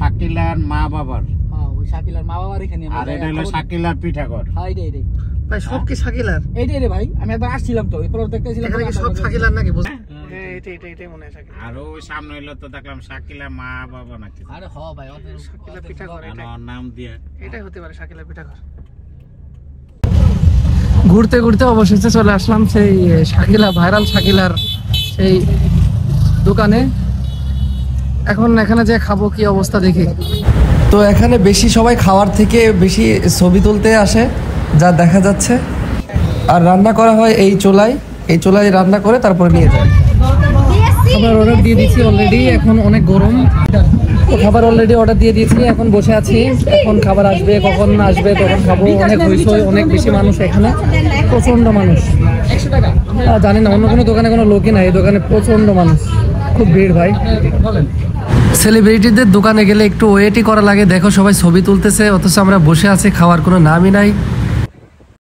শাকিলার মা বাবার, ওই শাকিলার মা বাবার এখানে, আর এটা হলো শাকিলার পিঠাঘর। হ্যাঁ এটাই ভাই, সব কি শাকিলার? এইটাই রে ভাই, আমি একবার আসছিলাম তো, এরপর দেখতেছিলাম এখানে কি সব শাকিলার নাকি? এটাই মনে হয় শাকিলার। আর ওই সামনে হলো তো দেখলাম শাকিলা মা বাবা নাকি। আরে হ ভাই, ওদের শাকিলা পিঠাঘর নাম দিয়ে এটাই হতে পারে শাকিলা পিঠাঘর। ঘুরতে ঘুরতে অবশেষে চলে আসলাম সেই শাকিলা, ভাইরাল শাকিলার সেই দোকানে। এখন এখানে যে খাবো কি অবস্থা দেখি। তো এখানে বেশি সবাই খাওয়ার থেকে বেশি ছবি তুলতে আসে, যা দেখা যাচ্ছে। আর রান্না করা হয় এই চুলায় রান্না করে তারপরে নিয়ে যায়। খাবার অর্ডার দিয়ে দিয়েছি অলরেডি, এখন অনেক গরম তো খাবার অলরেডি অর্ডার দিয়ে দিয়েছি, এখন বসে আছি। এখন খাবার আসবে, কখন আসবে তখন খাবো। অনেক হইচই, অনেক বেশি মানুষ এখানে, প্রচন্ড মানুষ। জানি না অন্য কোনো দোকানে কোনো লোকই নাই, এই দোকানে প্রচন্ড মানুষ, খুব ভিড় ভাই। সেলিব্রিটিদের দোকানে গেলে একটু ওয়েটই করা লাগে। দেখো সবাই ছবি তুলতেছে, অথচ আমরা বসে আছি, খাওয়ার কোনো নামই নাই।